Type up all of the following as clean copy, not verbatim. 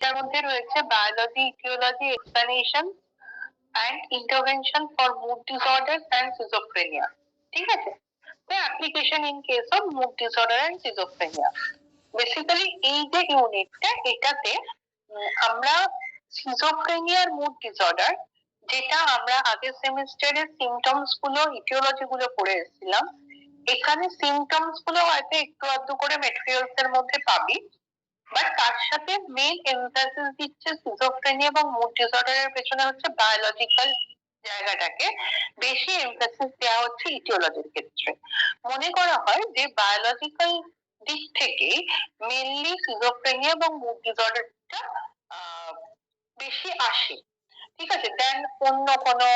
যার মধ্যে রয়েছে biology, etiology, explanation and intervention for mood disorders and schizophrenia. ঠিক আছে? তো application in case of mood disorder and schizophrenia. Basically এই যে ইউনিটটা, এটাতে আমরা schizophrenia আর mood disorder, যেটা আমরা আগের সেমিস্টারে সিমটমস গুলো, ইটিওলজি গুলো পড়ে এসেছিলাম, এখানে সিমটমস গুলো হয়তো একটু আধটু করে মেটেরিয়ালস এর মধ্যে পাবি, বাট তার সাথে মেইন এমফাসিস দিচ্ছে সিজোফ্রেনিয়া এবং মুড ডিসঅর্ডার এর পেছনে হচ্ছে বায়োলজিক্যাল জায়গাটাকে বেশি এমফাসিস দেওয়া হচ্ছে ইটিওলজির ক্ষেত্রে। মনে করা হয় যে বায়োলজিক্যাল দিক থেকে মেইনলি সিজোফ্রেনিয়া এবং মুড ডিসঅর্ডারটা বেশি আসে, ঠিক আছে, দেন অন্য কোনো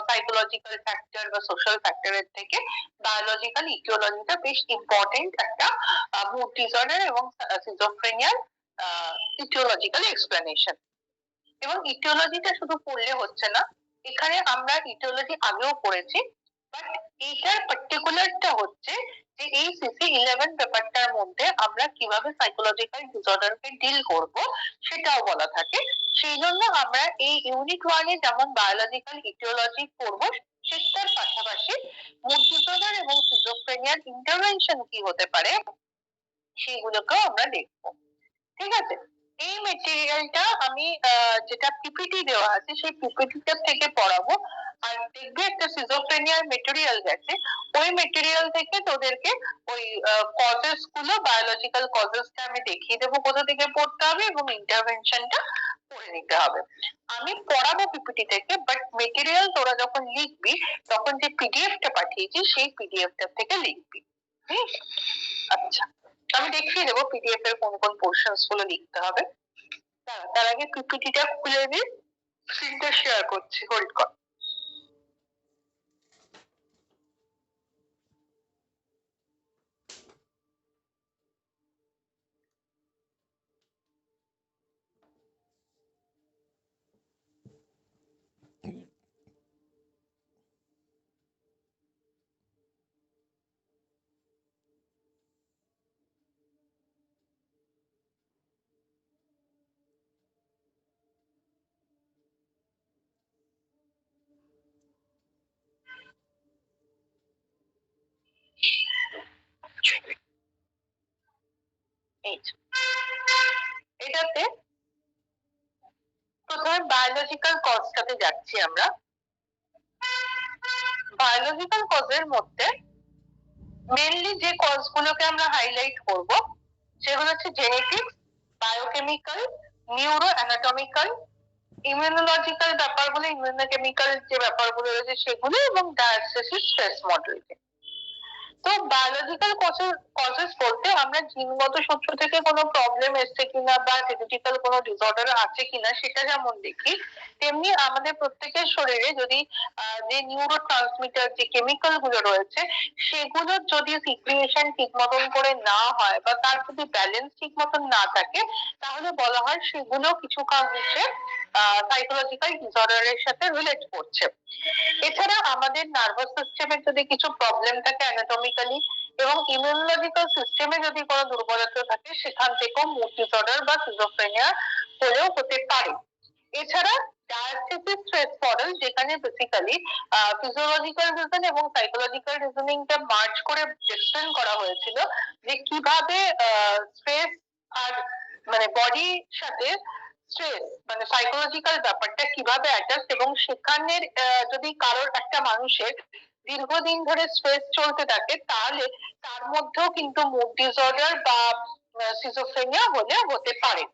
সাইকোলজিক্যাল ফ্যাক্টর বা সোশ্যাল ফ্যাক্টরের থেকে বায়োলজিক্যাল ইটিওলজিটা বেশ ইম্পর্টেন্ট একটা মুড ডিসঅর্ডার এবং সিজোফ্রেনিয়ার ইটিওলজিক্যাল এক্সপ্লেনেশন। এবং ইটিওলজিটা শুধু পড়লে হচ্ছে না, এখানে আমরা ইটিওলজি আগেও পড়েছি, বাট এইটার পার্টিকুলারটা হচ্ছে যে এই CC11 পেপারটার মধ্যে আমরা কিভাবে সাইকোলজিক্যাল ডিসঅর্ডারকে ডিল করব সেটাও বলা থাকে। সেই জন্য আমরা এই ইউনিট 1 এ যেমন বায়োলজিক্যাল ইটিওলজি পড়ব, সেটার পাশাপাশি মুড ডিসঅর্ডার এবং সিজোফ্রেনিয়ার ইন্টারভেনশন কি হতে পারে সেগুলোকেও আমরা দেখবো। ঠিক আছে? এই মেটেরিয়ালটা আমি যেটা পিপিটি দেওয়া আছে সেই পিপিটিটা থেকে পড়াবো, আর দেখবে একটা সিজোফ্রেনিয়ার মেটেরিয়াল গেছে, ওই মেটেরিয়াল থেকে তোদেরকে ওই কজেস গুলো, বায়োলজিক্যাল কজেসটা আমি দেখিয়ে দেবো কোথা থেকে পড়তে হবে এবং ইন্টারভেনশনটা পড়ে নিতে হবে। আমি পড়াবো পিপিটি থেকে, বাট মেটেরিয়াল তোরা যখন লিখবি তখন যে পিডিএফটা পাঠিয়েছি সেই পিডিএফটা থেকে লিখবি। আচ্ছা, আমি দেখিয়ে দেবো পিডিএফ এর কোন কোন পোর্শনস গুলো লিখতে হবে। তার আগে পিপিটিটা খুলে দিই, স্ক্রিনটা শেয়ার করছি, হোল্ড কর। এটাতে প্রথমে বায়োলজিক্যাল কজটাতে যাচ্ছি আমরা। বায়োলজিক্যাল কজের মধ্যে মেইনলি যে কজ গুলোকে আমরা হাইলাইট করব সেগুলো হচ্ছে genetics, biochemical, neuro anatomical, immunological ব্যাপারগুলো, ইমিউনোকেমিক্যাল যে ব্যাপারগুলো রয়েছে সেগুলো, এবং ডায়াগনোসিস স্ট্রেস মডেল। তো বায়োলজিক্যাল কজেস বলতে আমরা জিনগত সূত্র থেকে কোনো প্রবলেম এসছে কিনা বা জেনেটিক্যাল কোনো ডিসঅর্ডার আছে কিনা সেটা যেমন দেখি, তেমনি আমাদের প্রত্যেকের শরীরে যদি যে নিউরো ট্রান্সমিটার যে কেমিক্যাল গুলো রয়েছে সেগুলোর যদি সিক্রিয়েশন ঠিক মতন করে না হয় বা তার যদি ব্যালেন্স ঠিক মতন না থাকে, তাহলে বলা হয় সেগুলো কিছু কারণে সাইকোলজিক্যাল ডিসঅর্ডারের সাথে রিলেট করছে। এছাড়া আমাদের নার্ভাস সিস্টেমের যদি কিছু প্রবলেম থাকে অ্যানাটমিক্যালি, এবং ইমিউনোলজিক্যাল সিস্টেমে যদি কোনো দুর্বলতা থাকে, সেখান থেকেও মুড ডিসঅর্ডার বা সিজোফ্রেনিয়া হলেও হতে পারে। এছাড়া ডায়াগনোসিস স্ট্রেস মডেল, যেখানে বেসিক্যালি ফিজিওলজিক্যাল রিজন এবং সাইকোলজিক্যাল রিজনিংটা মার্জ করে এক্সপ্লেন করা হয়েছিল যে কিভাবে স্ট্রেস আর মানে বডির সাথে স্ট্রেস মানে সাইকোলজিক্যাল ব্যাপারটা কিভাবে অ্যাটাচ, এবং সেখানের যদি কারোর একটা মানুষের দীর্ঘদিন ধরে স্ট্রেস চলতে থাকে তাহলে তার মধ্যেও কিন্তু মুড ডিসঅর্ডার বা সিজোফ্রেনিয়া হলে হতে পারে।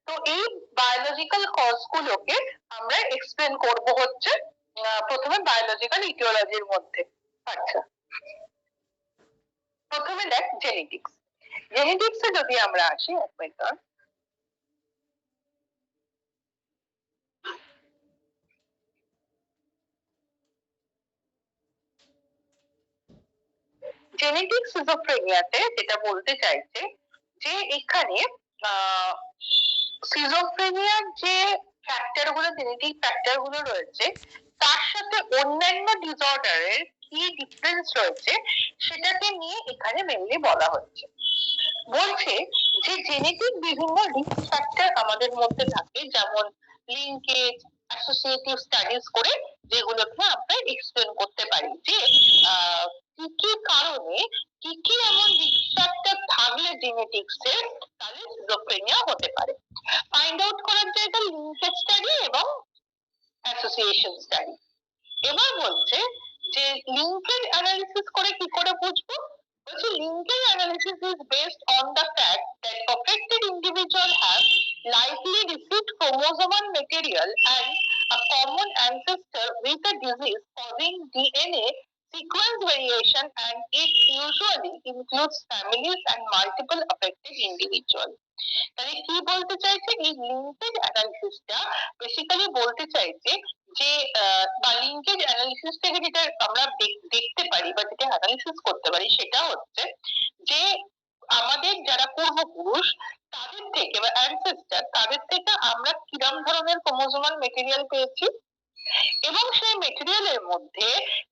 তো এই বায়োলজিক্যাল কজ গুলোকে আমরা এক্সপ্লেন করব হচ্ছে প্রথমে বায়োলজিক্যাল ইটিওলজির মধ্যে। আচ্ছা, প্রথমে দেখ জেনেটিক্স। জেনেটিক্সে যদি আমরা আসি, জেনেটিক সিজোফ্রেনিয়াতে যেটা বলতে চাইছে যে এখানে সিজোফ্রেনিয়ার যে ফ্যাক্টর গুলো, জেনেটিক ফ্যাক্টর গুলো রয়েছে, তার সাথে অন্যান্য ডিসঅর্ডারের কি ডিফারেন্স রয়েছে সেটাকে নিয়ে এখানে মেনলি বলা হচ্ছে। বলছে যে জেনেটিক বিভিন্ন রিস্ক ফ্যাক্টর আমাদের মধ্যে থাকে, যেমন লিঙ্কেজ, অ্যাসোসিয়েটিভ স্টাডিজ করে যেগুলোকে আমরা এক্সপ্লেন করতে পারি যে কি কি কারণে কি কি এমন রিস্ক ফ্যাক্টর থাকলে জেনেটিক্স এর তাহলে সিজোফ্রেনিয়া হতে পারে। ফাইন্ড আউট করার জায়গা লিঙ্কেজ স্টাডি এবং অ্যাসোসিয়েশন স্টাডি। এবার বলছে যে লিঙ্কেজ অ্যানালিসিস করে কি করে বুঝবো, বলছে linkage analysis is based on the fact that affected individual have likely received chromosomal material and a common ancestor with a disease causing DNA sequence variation, and it usually includes families and multiple affected individuals. তাহলে কি বলতে চাইছে, এই linkage অ্যানালিসিসটা basically বলতে চাইছে যে বা linkage analysis থেকে যেটা আমরা দেখতে পারি বা যেটা অ্যানালিসিস করতে পারি সেটা হচ্ছে যে আমাদের যারা পূর্বপুরুষ তাদের থেকে বা অ্যানসেস্টার তাদের থেকে আমরা কিরম ধরনের ক্রোমোজোমাল মেটেরিয়াল পেয়েছি, এবং সেই মেটেরিয়ালের মধ্যে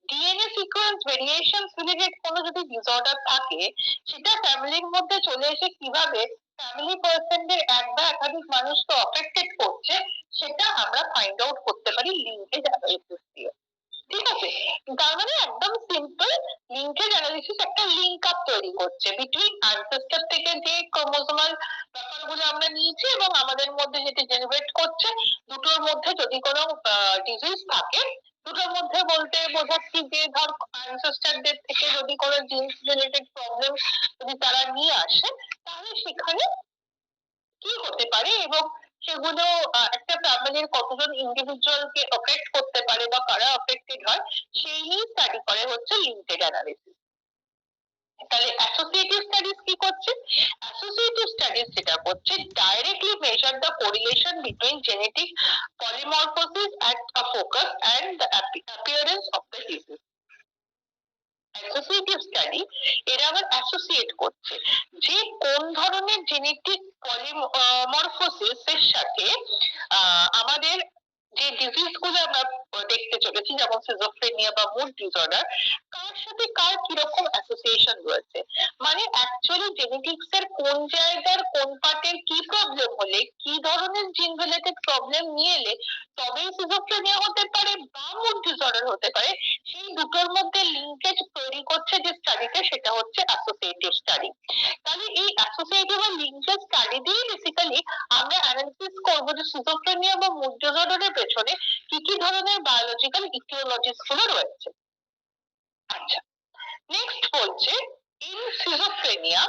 ডিএনএ সিকোয়েন্স ভেরিয়েশন রিলেটেড কোনো যদি ডিসঅর্ডার থাকে সেটা ফ্যামিলির মধ্যে চলে এসে কিভাবে ফ্যামিলি পার্সনদের এক বা একাধিক মানুষকে অফেক্টেড করছে সেটা আমরা ফাইন্ড আউট করতে পারি লিঙ্কেজ অ্যানালিসিস দিয়ে। ঠিক আছে, তার মানে একদম সিম্পল লিঙ্কেজ অ্যানালিসিস একটা লিঙ্ক আপ তৈরি করছে বিটুইন অ্যানসেস্টর থেকে যে ক্রোমোজোমাল ব্যাপারগুলো আমরা নিয়েছি এবং আমাদের মধ্যে যেটা জেনারেট করছে, দুটোর মধ্যে যদি কোনো ডিজিজ থাকে, দুটোর মধ্যে বলতে বোঝাচ্ছি যে ধর অ্যানসেস্টরদের থেকে যদি কোনো জিনস রিলেটেড প্রবলেম যদি তারা নিয়ে আসে তাহলে সেখানে কি হতে পারে এবং সেগুলো একটা ফ্যামিলির কতজন ইন্ডিভিজুয়ালকে এফেক্ট করতে পারে বা কারা এফেক্টেড হয় সেই নিয়ে স্টাডি করে হচ্ছে লিঙ্কেজ অ্যানালিসিস। তাহলে অ্যাসোসিয়েটিভ স্টাডিজ কি করছে, অ্যাসোসিয়েটিভ স্টাডিজ যেটা করছে directly measure the correlation between genetic polymorphisms at a focus and the appearance of the disease. Associative study এরা আবার অ্যাসোসিয়েট করছে যে কোন ধরনের জেনেটিক পলিমরফোসিস এর সাথে আমাদের যে ডিজিজ গুলো আমরা দেখতে চলেছি যেমন সিজোফ্রেনিয়া বা মুড ডিসঅর্ডার, কার সাথে কার কিরকম অ্যাসোসিয়েশন রয়েছে, মানে অ্যাকচুয়ালি জেনেটিক্স এর কোন জায়গার কোন পার্টের কি প্রবলেম হলে কি ধরনের জিন রিলেটেড প্রবলেম নিয়ে এলে তবেই সিজোফ্রেনিয়া হতে পারে বা মুড ডিসঅর্ডার হতে পারে, সেই দুটোর মধ্যে লিঙ্কেজ তৈরি করছে যে স্টাডিটা সেটা হচ্ছে অ্যাসোসিয়েটিভ স্টাডি। তাহলে এই অ্যাসোসিয়েটিভ বা লিঙ্কেজ স্টাডি দিয়ে বেসিক্যালি আমরা অ্যানালিসিস করবো যে সিজোফ্রেনিয়া বা মুড ডিসঅর্ডারের পেছনে কি কি ধরনের বায়োলজিক্যাল ইটিওলজিস গুলো রয়েছে। আচ্ছা, নেক্সট বলছে in schizophrenia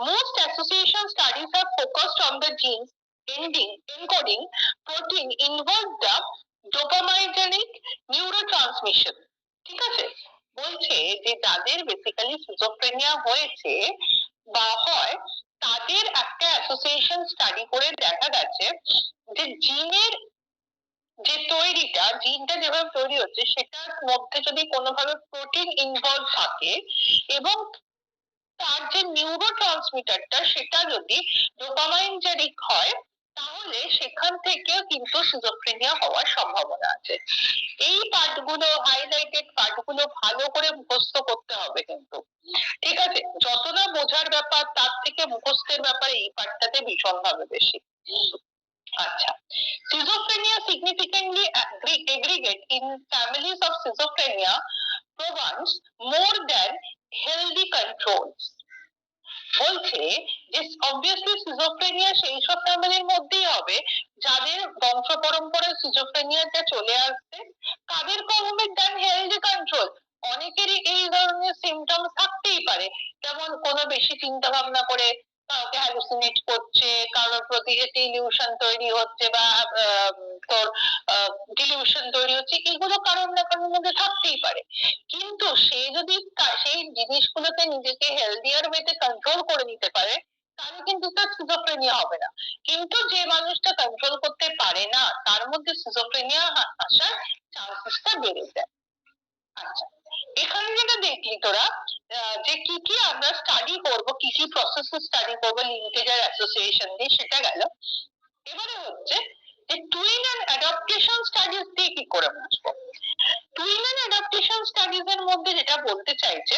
most association studies are focused on the genes encoding protein involved the dopaminergic neurotransmission। ঠিক আছে, বলছে যে যাদের বেসিক্যালি সিজোফ্রেনিয়া হয়েছে বা হয় তাদের একটা অ্যাসোসিয়েশন স্টাডি করে দেখা গেছে যে জিনের যে তৈরিটা জিনটা যেভাবে তৈরি হচ্ছে সেটার মধ্যে যদি কোনোভাবে প্রোটিন ইনভলভ থাকে এবং তার যে নিউরো ট্রান্সমিটারটা সেটা যদি ডোপামাইনজেরিক হয় তাহলে সেখান থেকেও কিন্তু সিজোফ্রেনিয়া হওয়ার সম্ভাবনা আছে। এই পার্টগুলো হাইলাইটেড পার্টগুলো ভালো করে মুখস্থ করতে হবে কিন্তু, ঠিক আছে, যত না বোঝার ব্যাপার তার থেকে মুখস্থের ব্যাপার এই পার্টটাতে ভীষণভাবে বেশি। আচ্ছা, schizophrenia significantly aggregate in families of schizophrenia provides more than healthy controls। বলছে যে অবভিয়াসলি সিজোফ্রেনিয়া সেই সব ফ্যামিলির মধ্যেই হবে যাদের বংশ পরম্পরায় সিজোফ্রেনিয়াটা চলে আসছে, কাদের কমবে দেন হেলদি কন্ট্রোল। অনেকেরই এই ধরনের সিমটমস থাকতেই পারে, যেমন কোনো বেশি চিন্তা ভাবনা করে কাউকে হ্যালুসিনেট করছে, কারোর প্রতি ইলিউশন তৈরি হচ্ছে বা তোর ডিলিউশন তৈরি হচ্ছে, এগুলো কারোর না কারোর মধ্যে থাকতেই পারে, কিন্তু সে যদি সেই জিনিসগুলোকে নিজেকে হেলদিয়ার ওয়েতে কন্ট্রোল করে নিতে পারে তাহলে কিন্তু তার সিজোফ্রেনিয়া হবে না। কিন্তু যে মানুষটা কন্ট্রোল করতে পারে না তার মধ্যে সিজোফ্রেনিয়া আসার চান্সেসটা বেড়ে যায়। আচ্ছা, এখানে যেটা দেখলি তোরা যে কি কি আমরা স্টাডি করব, কি কি প্রসেস স্টাডি করবো লিঙ্কেজ আর অ্যাসোসিয়েশন দিয়ে, সেটা গেল। এবারে হচ্ছে যে টুইন এন্ড অ্যাডাপ্টেশন স্টাডিজ দিয়ে কি করে বুঝবো। টুইন এন্ড অ্যাডাপ্টেশন স্টাডিজ এর মধ্যে যেটা বলতে চাইছে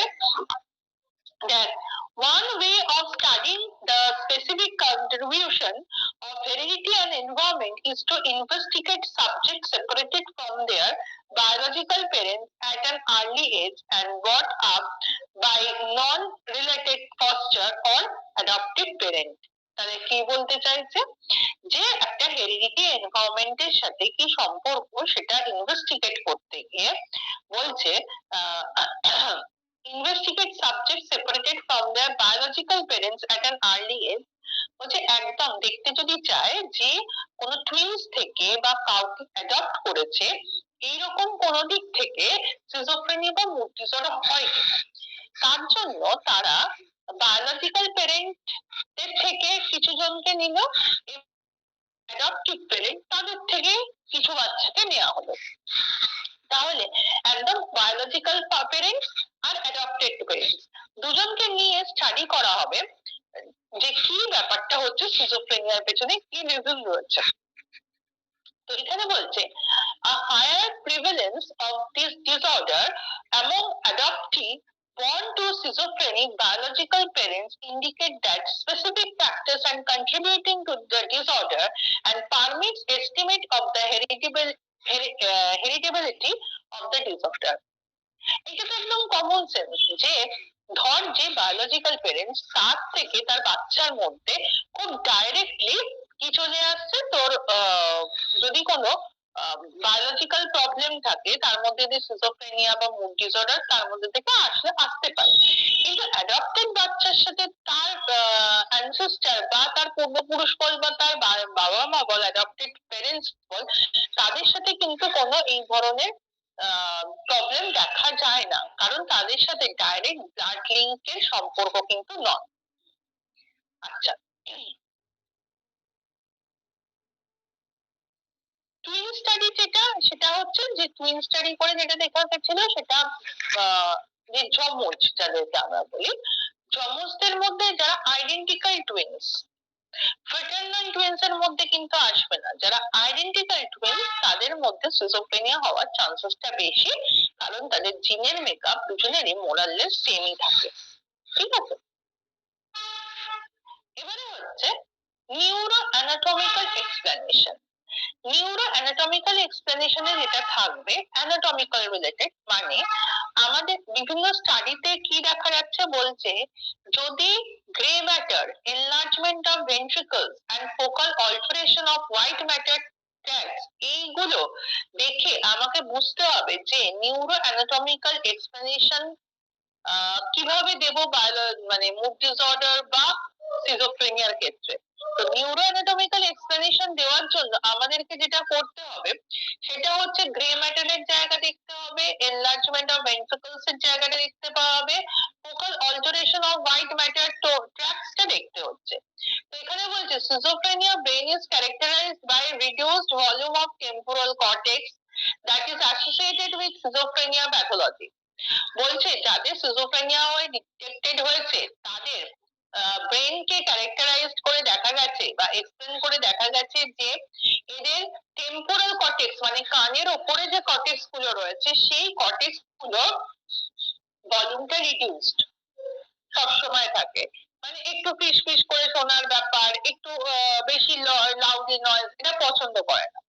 দেখ One way of studying the specific contribution of heredity and environment is to investigate subjects separated from their biological parents at an early age and brought up by non-related foster or adoptive parent. তাহলে কি বলতে চাইছে যে একটা heredity এনভায়রনমেন্টের সাথে কি সম্পর্ক সেটা ইনভেস্টিগেট করতে গিয়ে বলছে investigate subjects separated from their biological parents at an early age বলছে একদম দেখতে যদি চায় যে কোন টুইনস থেকে বা কাউকে অ্যাডপ্ট করেছে এইরকম কোন দিক থেকে সিজোফ্রেনিয়া বা মুড ডিসঅর্ডার হয় কিনা তার জন্য তারা বায়োলজিক্যাল প্যারেন্ট এর থেকে কিছু জনকে নিল, অ্যাডপটিভ প্যারেন্ট তাদের থেকে কিছু বাচ্চাকে নেওয়া হলো। তাহলে একদম বায়োলজিক্যাল প্যারেন্ট আর অ্যাডপ্টেড প্যারেন্ট দুজনকে নিয়ে স্টাডি করা হবে যে কি ব্যাপারটা হচ্ছে সিজোফ্রেনিয়ার পেছনে কি রিজন রয়েছে। তো এখানে বলছে a higher prevalence of this disorder among adoptee born to schizophrenic biological parents indicate that specific factors are contributing to the disorder and permits estimate of the heritability of the disorder. এটা তো একদম common sense যে ধর যে biological parents তার থেকে তার বাচ্চার মধ্যে খুব ডাইরেক্টলি কি চলে আসছে তোর যদি কোনো বায়োলজিক্যাল প্রবলেম থাকে তার মধ্যে যে সিজোফ্রেনিয়া বা মুড ডিসঅর্ডার তার মধ্যে থেকে আসতে পারে, কিন্তু অ্যাডপ্টেড বাচ্চার সাথে তার অ্যানসেস্টার বা তার পূর্বপুরুষ বল বা তার বাবা মা বল অ্যাডপ্টেড প্যারেন্টস বল তাদের সাথে কিন্তু কোনো এই ধরনের প্রবলেম দেখা যায় না, কারণ তাদের সাথে ডাইরেক্ট ব্লাড লিঙ্কের সম্পর্ক কিন্তু নয়। আচ্ছা, টুইন স্টাডি যেটা সেটা হচ্ছে যে টুইন স্টাডি করে যেটা দেখা যাচ্ছিল সেটা যে যমজ যাদেরকে আমরা বলি যমজদের মধ্যে যারা আইডেন্টিক্যাল টুইনস, ফ্রেটার্নাল টুইনস এর মধ্যে কিন্তু আসবে না, যারা আইডেন্টিক্যাল টুইনস তাদের মধ্যে সিজোফ্রেনিয়া হওয়ার চান্সেসটা বেশি, কারণ তাদের জিনের মেকআপ দুজনেরই মোরাললেস সেমই থাকে। ঠিক আছে, এবারে হচ্ছে neuroanatomical explanation. Neuroanatomical এক্সপ্লেনেশনে যেটা থাকবে অ্যানাটমিক্যাল রিলেটেড, মানে আমাদের বিভিন্ন স্টাডিতে কি দেখা যাচ্ছে বলছে যদি grey matter, enlargement of ventricles and focal alteration of white matter tags এইগুলো দেখে আমাকে বুঝতে হবে যে নিউরো অ্যানাটমিক্যাল এক্সপ্লেনেশন কিভাবে দেব মানে মুড ডিসঅর্ডার বা সিজোফ্রেনিয়ার ক্ষেত্রে। তো নিউরো অ্যানাটমিক্যাল এক্সপ্লেনেশন দেওয়ার জন্য আমাদেরকে যেটা করতে হবে সেটা হচ্ছে গ্রে ম্যাটারের জায়গা দেখতে হবে, এনলার্জমেন্ট অফ ভেন্ট্রিকলস এর জায়গাটা দেখতে পাওয়া হবে, focal alteration of white matter ট্র্যাক্সটা দেখতে হচ্ছে। তো এখানে বলছে schizophrenia brain is characterized by reduced volume of temporal cortex that is associated with schizophrenia pathology। বলছে যাদের সিজোফ্রেনিয়া হয়ে ডিটেক্টেড হয়েছে তাদের ব্রেনকে ক্যারেক্টারাইজড করে দেখা গেছে বা এক্সপ্লেন করে দেখা গেছে যে এদের টেম্পোরাল কর্টেক্স মানে কানের ওপরে যে কর্টেক্স গুলো রয়েছে সেই কর্টেক্স গুলো ভলিউমটা রিডিউসড সবসময় থাকে, মানে একটু ফিস ফিস করে শোনার ব্যাপার, একটু বেশি লাউডলি নয়েজ এটা পছন্দ করে না।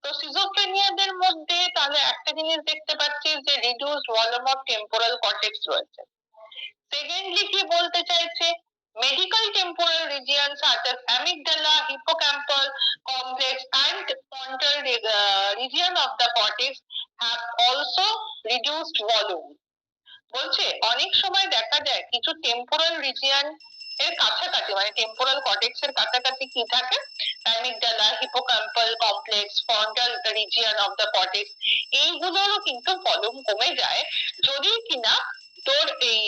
তো সিজোফ্রেনিয়াদের মধ্যে তাহলে একটা জিনিস দেখতে পাচ্ছি যে reduced volume of temporal cortex রয়েছে। সেকেন্ডলি কি বলতে চাইছে medial temporal regions such as amygdala, hippocampal complex and frontal region of the cortex have also reduced volume। বলছে অনেক সময় দেখা যায় কিছু টেম্পোরাল রিজিয়ন এর কাছাকাছি মানে টেম্পোরাল কর্টেক্স এর কাছাকাছি কি থাকে amygdala, hippocampal complex, frontal region of the cortex এইগুলোরও কিন্তু ভলিউম কমে যায় যদি কিনা তোর এই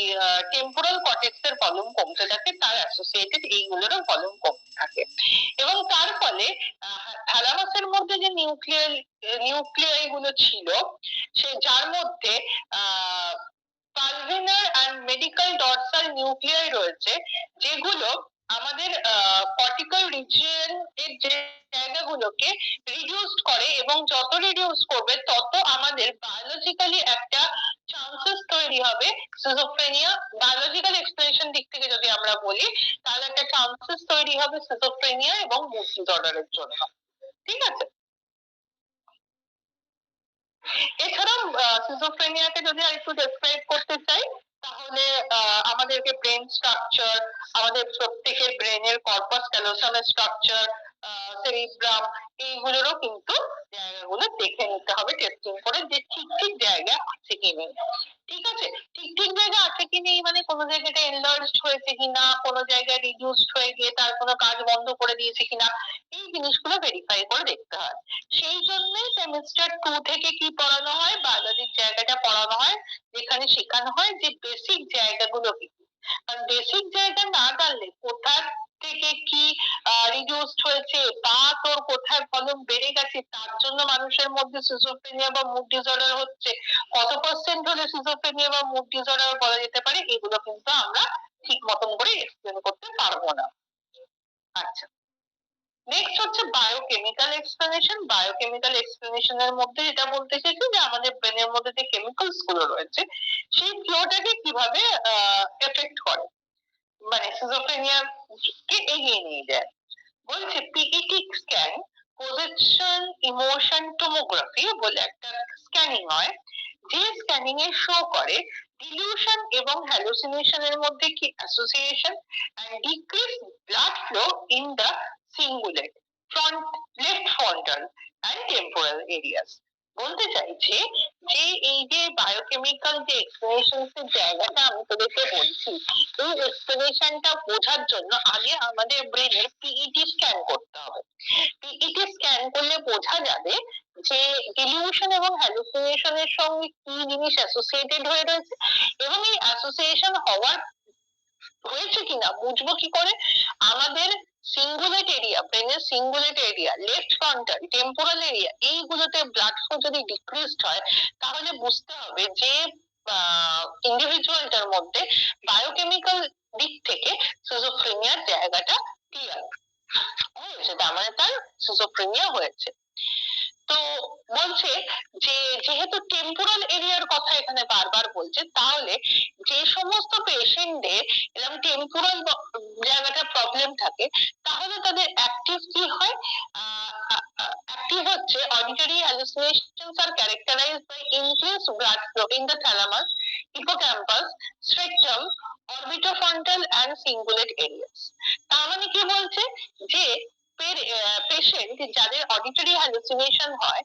টেম্পোরাল কর্টেক্স এর ভলিউম কমতে থাকে, তার অ্যাসোসিয়েটেড এইগুলোরও ভলিউম কমতে থাকে এবং তার ফলে থ্যালামাসের মধ্যে যে নিউক্লিয়াই গুলো ছিল সে যার মধ্যে পালভিনার এন্ড মেডিকাল ডরসাল নিউক্লিয়াই রয়েছে যেগুলো আমাদের কর্টিক্যাল রিজিয়ন এর যে জায়গাগুলোকে রিডিউস করে, এবং যত রিডিউস করবে তত আমাদের বায়োলজিক্যালি একটা চান্সেস তৈরি হবে সিজোফ্রেনিয়া। বায়োলজিক্যাল এক্সপ্লেনেশন দিক থেকে যদি আমরা বলি, তাহলে একটা চান্সেস তৈরি হবে সিজোফ্রেনিয়া এবং মুড ডিসঅর্ডারের জন্য। ঠিক আছে। এছাড়াও সিজোফ্রেনিয়াকে যদি আরেকটু ডেসক্রাইব করতে চাই, তাহলে আমাদেরকে ব্রেন স্ট্রাকচার, আমাদের প্রত্যেকের ব্রেনের কর্পাস ক্যালোসামের স্ট্রাকচার, সেরিব্রাম, এইগুলোরও কিন্তু জায়গাগুলো দেখে নিতে হবে টেস্টিং করে, যে ঠিক ঠিক জায়গা আছে কি নেই। ঠিক আছে। ঠিক ঠিক জায়গা আছে কি নেই মানে কোনো জায়গাটা এনলার্জড হয়েছে কিনা, কোনো জায়গায় রিডিউসড হয়ে গিয়ে তার কোনো কাজ বন্ধ করে দিয়েছে কিনা, এই জিনিসগুলো ভেরিফাই করে দেখতে হয়। সেই জন্য সেমিস্টার 2 থেকে কি পড়ানো হয়, বায়োলজির জায়গাটা পড়ানো হয়, যেখানে শেখানো হয় যে বেসিক জায়গাগুলো কি। কারণ বেসিক জায়গা না জানলে কোথা থেকে কি রিডিউসড হয়েছে, বা তোর কোথায় ভলিউম বেড়ে গেছে, তার জন্য মানুষের মধ্যে সিজোফ্রেনিয়া বা মুড ডিসঅর্ডার হচ্ছে, কত পার্সেন্ট হলে সিজোফ্রেনিয়া বা মুড ডিসঅর্ডার বলা যেতে পারে, এগুলো কিন্তু আমরা ঠিক মতন করে এক্সপ্লেন করতে পারবো না। আচ্ছা, নেক্সট হচ্ছে বায়োকেমিক্যাল এক্সপ্লেনেশন। বায়োকেমিক্যাল এক্সপ্লেনেশন এর মধ্যে যেটা বলতে চাইছি, যে আমাদের ব্রেনের মধ্যে যে কেমিক্যালস গুলো রয়েছে, সেই ফ্লোটাকে কিভাবে এফেক্ট করে, মানে সিজোফ্রেনিয়া কে এগিয়ে নিয়ে যায়। বলছে PET scan, position emotion tomography বলে একটা স্ক্যানিং হয়, যে স্ক্যানিং এ শো করে ডিলিউশন এবং হ্যালুসিনেশন এর মধ্যে কি association, and decrease blood flow in the cingulate front left frontal and temporal areas. বলতে চাইছে যে এই যে বায়োকেমিক্যাল যে এক্সপ্লেনেশন এর জায়গাটা আমি তোদেরকে বলছি, এই এক্সপ্লেনেশনটা বোঝার জন্য আগে আমাদের ব্রেনের পিইটি স্ক্যান করতে হবে। পিইটি স্ক্যান করলে বোঝা যাবে যে ডিলিউশন এবং হ্যালুসিনেশনের সঙ্গে কি জিনিস অ্যাসোসিয়েটেড হয়ে রয়েছে, এবং এই অ্যাসোসিয়েশন হওয়ার হয়েছে কিনা বুঝবো কি করে। আমাদের সিঙ্গুলেট এরিয়া, ব্রেনের cingulate area, left frontal, temporal area, এইগুলোতে ব্লাড ফ্লো যদি ডিক্রিজড হয়, তাহলে বুঝতে হবে যে ইন্ডিভিজুয়ালটার মধ্যে বায়োকেমিক্যাল দিক থেকে সিজোফ্রেনিয়ার জায়গাটা ক্লিয়ার হয়েছে, তার মানে তার সিজোফ্রেনিয়া হয়েছে। তো বলছে যে যেহেতু টেম্পোরাল এরিয়ার কথা এখানে বারবার বলছে, তাহলে যে সমস্ত পেশেন্টদের এরকম টেম্পোরাল জায়গাটা প্রবলেম থাকে, তাহলে তাদের অ্যাক্টিভ কি হয়, অ্যাক্টিভ হচ্ছে অডিটরি হ্যালুসিনেশনস আর characterized by increased blood flow in the thalamus, hippocampus, striatum, orbitofrontal and cingulate areas. তার মানে কি বলছে, যে পেশেন্ট যাদের অডিটরি হ্যালুসিনেশন হয়,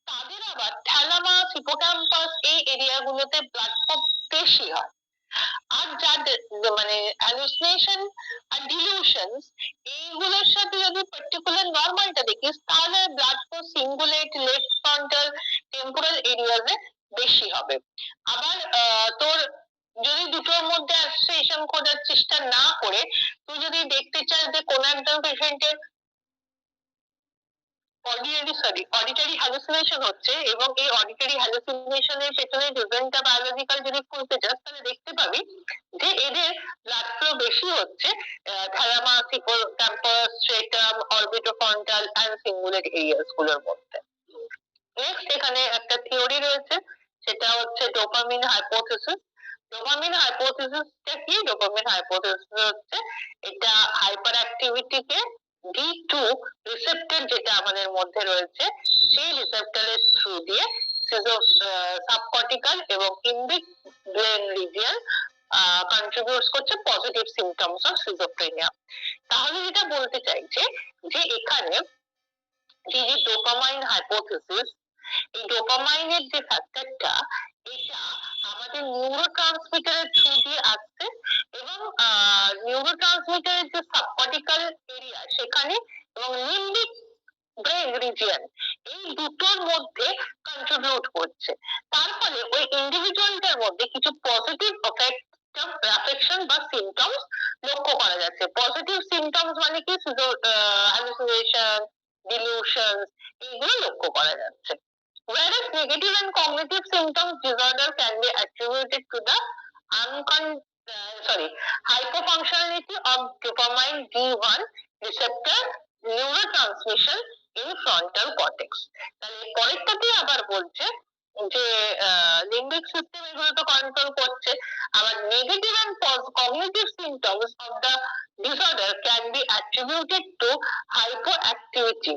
তাদের আবার থ্যালামাস, হিপোক্যাম্পাস, এই এরিয়াগুলোতে ব্লাড ফ্লো বেশি হয়। আর যাদের মানে হ্যালুসিনেশন আর ডিলিউশনস, এইগুলোর সাথে যদি পার্টিকুলার নরমালটা দেখিস, তাহলে blood flow cingulate, left frontal, temporal এরিয়াজে বেশি হবে। আবার তোর যদি দুটোর মধ্যে অ্যাসোসিয়েশন খোঁজার চেষ্টা না করে, তুই যদি দেখতে চাস যে কোন একজন পেশেন্টের অডিটরি হ্যালুসিনেশন হচ্ছে, এবং এই অডিটরি হ্যালুসিনেশনের পেছনে রিজনটা বায়োলজিক্যাল যদি খুঁজতে চাস, তাহলে দেখতে পাবি যে এদের ব্লাড ফ্লো বেশি হচ্ছে thalamus, hippocampus, striatum, orbitofrontal and cingulate areas গুলোর মধ্যে। নেক্সট এখানে একটা থিওরি রয়েছে, সেটা হচ্ছে ডোপামিন হাইপোথিসিস। ডোপামিন হাইপোথিসিসটা কি? ডোপামিন হাইপোথিসিস হচ্ছে এটা হাইপার অ্যাক্টিভিটিকে D2 রিসেপ্টর যেটা আমাদের মধ্যে রয়েছে, সেই রিসেপ্টরের থ্রু দিয়ে সাবকর্টিক্যাল এবং লিম্বিক ব্রেন রিজিয়ন কন্ট্রিবিউটস করছে পজিটিভ সিমটমস অফ সিজোফ্রেনিয়া। তাহলে যেটা বলতে চাইছে, যে এখানে যে ডোপামাইন হাইপোথিসিস, এই ডোপামাইনের যে ফ্যাক্টরটা, এটা আমাদের নিউরোট্রান্সমিটারের থ্রু দিয়ে আসছে, এবং নিউরোট্রান্সমিটারের যে সাবকর্টিক্যাল এরিয়া সেখানে, এবং লিম্বিক ব্রেন রিজিয়ন, এই দুটোর মধ্যে কন্ট্রিবিউট করছে। তার ফলে ওই ইন্ডিভিজুয়ালটার মধ্যে কিছু পজিটিভ অ্যাফেকশন বা সিমটমস লক্ষ্য করা যাচ্ছে। পজিটিভ সিমটমস মানে কি, হ্যালুসিনেশন, ডিলিউশনস, এইগুলো লক্ষ্য করা যাচ্ছে। Whereas negative and cognitive symptoms disorder can be attributed to the sorry, hypofunctionality of dopamine D1 receptor neurotransmission in frontal cortex। তাহলে পরেরটাতে আবার বলছে যে লিম্বিক সিস্টেম এগুলো তো কন্ট্রোল করছে, আবার negative and cognitive symptoms of the disorder can be attributed to hypoactivity।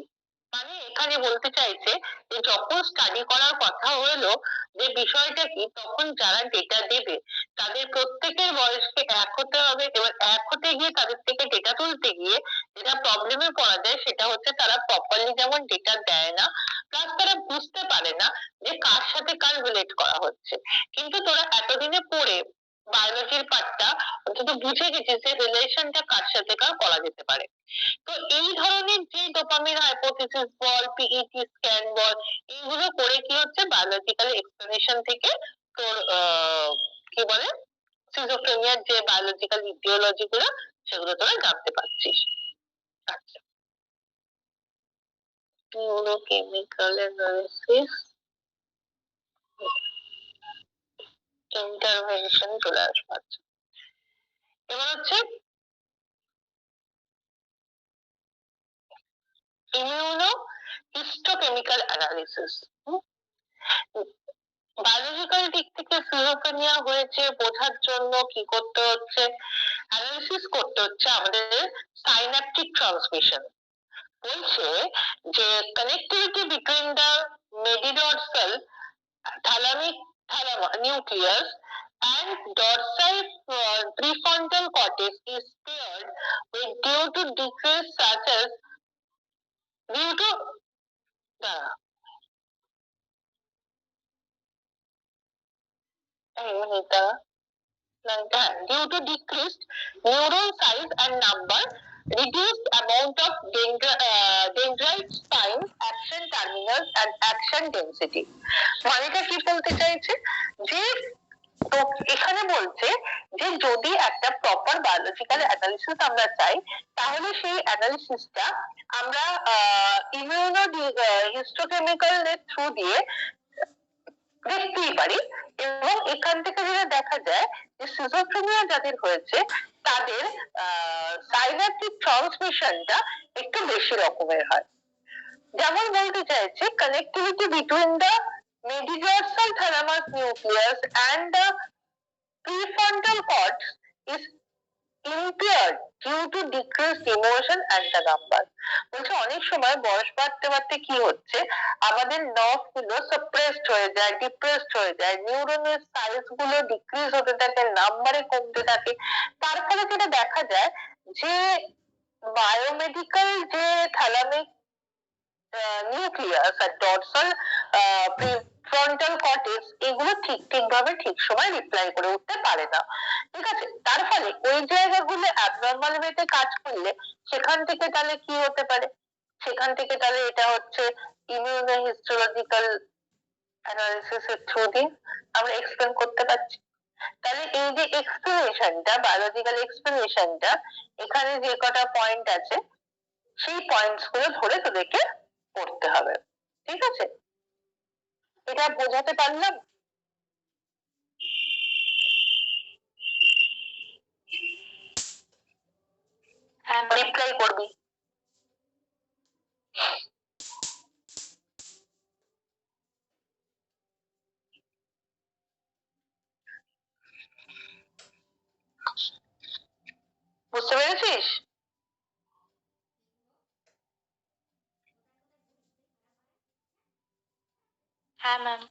মানে এখানে বলতে চাইছে যে যখন স্টাডি করার কথা হলো যে বিষয়টা কি, তখন যারা ডেটা দেবে তাদের প্রত্যেকের বয়সকে এক হতে হবে, এবার এক হতে গিয়ে তাদের থেকে ডেটা তুলতে গিয়ে যেটা প্রবলেমে পড়া যায় সেটা হচ্ছে তারা প্রপারলি যেমন ডেটা দেয় না, প্লাস তারা বুঝতে পারে না যে কার সাথে কার রিলেট করা হচ্ছে। কিন্তু তোরা এতদিনে পড়ে বায়োলজির পার্টটা অন্তত বুঝে গেছিস যে রিলেশনটা কার সাথে কার করা যেতে পারে। তো এই ধরনের যে ডোপামিন হাইপোথিসিস বল, পিইটি স্ক্যান বল, এইগুলো করে কি হচ্ছে বায়োলজিক্যাল এক্সপ্লেনেশন থেকে তোর কি বলে সিজোফ্রেনিয়ার যে বায়োলজিক্যাল ইডিওলজি গুলো সেগুলো তোরা জানতে পারছিস। আচ্ছা, নিউরোকেমিক্যাল অ্যানালিসিস ইন্টারভেনশন চলে আসবে। আচ্ছা, এবার হচ্ছে ইমিউনো হিস্টোকেমিক্যাল অ্যানালিসিস। বায়োলজিক্যাল দিক থেকে সিজোফ্রেনিয়া হয়েছে বোঝার জন্য কি করতে হচ্ছে, অ্যানালিসিস করতে হচ্ছে আমাদের সাইন্যাপটিক ট্রান্সমিশন। বলছে যে connectivity between the mediodorsal thalamic nucleus and dorsal prefrontal cortex is paired with due to decrease such as due to the due to decreased neuron size and number, reduced amount of dendrite spine, action terminals and action density। মানেটা কি বলতে চাইছে যে তো এখানে বলছে যে যদি একটা প্রপার বায়োলজিক্যাল অ্যানালিসিস আমরা চাই তাহলে সেই অ্যানালিসিসটা আমরা ইমিউনো হিস্টোকেমিক্যাল এর থ্রু দিয়ে দেখতেই পারি। এবং এখান থেকে যেটা দেখা যায় যে সিজোফ্রেনিয়া যাদের হয়েছে তাদের সাইন্যাপটিক ট্রান্সমিশনটা একটু বেশি রকমের হয়। যেমন বলতে চাইছে connectivity between the mediodorsal thalamus nucleus and the prefrontal cortex is impaired due to decreased emotion and the number। বলছে অনেক সময় বয়স বাড়তে বাড়তে কি হচ্ছে আমাদের নার্ভ গুলো সাপ্রেসড হয়ে যায়, ডিপ্রেসড হয়ে যায়, নিউরনের সাইজ গুলো ডিক্রিজ হতে থাকে, নাম্বারে কমতে থাকে। তার ফলে যেটা দেখা যায় যে বায়োমেডিক্যাল যে থ্যালামিক নিউক্লিয়াস আর ডরসাল প্রিফ্রন্টাল কর্টেক্স এগুলো ঠিক ভাবে ঠিক সময় রিপ্লাই করে উঠতে পারে না। ঠিক আছে, তার ফলে ওই জায়গাগুলো অ্যাবনর্মাল ওয়েতে কাজ করলে সেখান থেকে তাহলে কি হতে পারে, সেখান থেকে তাহলে এটা হচ্ছে ইমিউনো হিস্টোলজিক্যাল অ্যানালিসিস এর থ্রু দিয়ে আমরা এক্সপ্লেন করতে পারছি। তাহলে এই যে এক্সপ্লেনেশনটা বায়োলজিক্যাল এক্সপ্লেনেশনটা এখানে যে কটা পয়েন্ট আছে সেই পয়েন্টস গুলো ধরে তোদেরকে পড়তে হবে। ঠিক আছে, এটা বোঝাতে পারলাম? রিপ্লাই করবি। বুঝতে পেরেছিস? হ্যাঁ ম্যাম।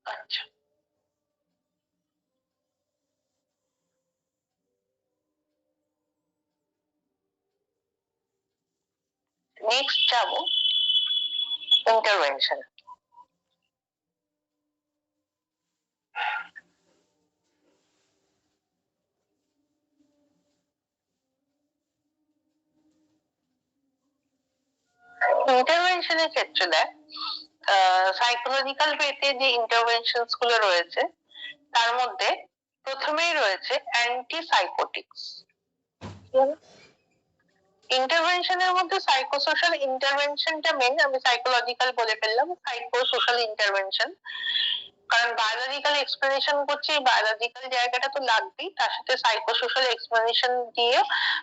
আচ্ছা, নেক্সট যাবো ইন্টারভেনশন। ইন্টারভেনশনের ক্ষেত্রে দেখ সাইকোলজিক্যাল ওয়েতে যে ইন্টারভেনশনস গুলো রয়েছে তার মধ্যে প্রথমেই রয়েছে অ্যান্টিসাইকোটিক্স। ইন্টারভেনশনের মধ্যে সাইকোসোশ্যাল ইন্টারভেনশনটা মেন, আমি সাইকোলজিক্যাল বলে ফেললাম, সাইকোসোশ্যাল ইন্টারভেনশন। কারণ বায়োলজিক্যাল এক্সপ্লেনেশন করছি, বায়োলজিক্যাল জায়গাটা তো লাগবেই, তার সাথে সাইকোসোশ্যাল এক্সপ্লেনেশন দিয়ে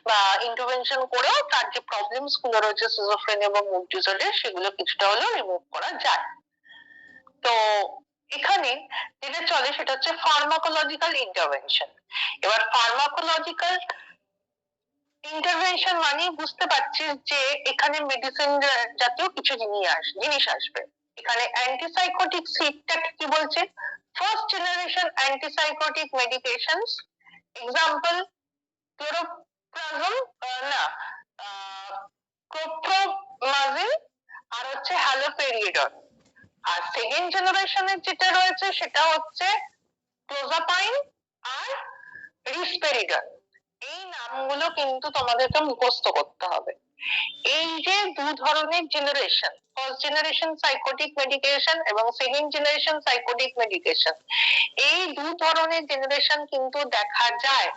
বা ইন্টারভেনশন করেও তার যে প্রবলেমস গুলো রয়েছে সিজোফ্রেনিয়া বা মুড ডিসঅর্ডার, সেগুলো কিছুটা হলেও রিমুভ করা যায়। তো এখানে যেটা চলে সেটা হচ্ছে ফার্মাকোলজিক্যাল ইন্টারভেনশন। এবার ফার্মাকোলজিক্যাল ইন্টারভেনশন মানে বুঝতে পারছিস যে এখানে মেডিসিন জাতীয় কিছু জিনিস আসবে। এখানে অ্যান্টিসাইকোটিক সিটটা কি বলছে, first generation antipsychotic medications, example ক্লোরোপ্রাজল, না ক্লোপ্রোমাজিন, আর হচ্ছে হ্যালোপেরিডন। আর সেকেন্ড জেনারেশনের যেটা রয়েছে সেটা হচ্ছে ক্লোজাপাইন আর রিসপেরিডন। এই নামগুলো কিন্তু তোমাদেরকে মুখস্থ করতে হবে। এই যে দু ধরনের generation, first generation psychotic medication এবং সেকেন্ড জেনারেশন সাইকোটিক মেডিকেশন, এই দু ধরনের জেনারেশন কিন্তু দেখা যায়,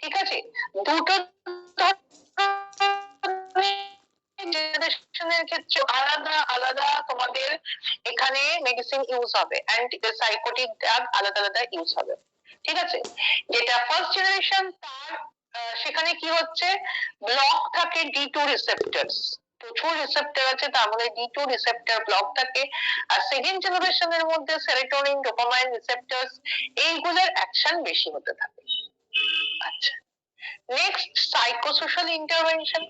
ঠিক আছে? দুটো জেনারেশনের ক্ষেত্রে আলাদা আলাদা তোমাদের এখানে মেডিসিন ইউজ হবে, সাইকোটিক ড্রাগ আলাদা আলাদা ইউজ হবে, ঠিক আছে? যেটা ফার্স্ট জেনারেশন তার সেখানে কি হচ্ছে, ব্লক থাকে D2 রিসেপ্টরস, প্রচুর রিসেপ্টর আছে, তার মধ্যে D2 রিসেপ্টর ব্লক থাকে। আর সেকেন্ড জেনারেশনের মধ্যে সেরোটোনিন, ডোপামাইন রিসেপ্টরস, এইগুলোর অ্যাকশন বেশি হতে থাকে। আচ্ছা, নেক্সট সাইকোসোশ্যাল ইন্টারভেনশন।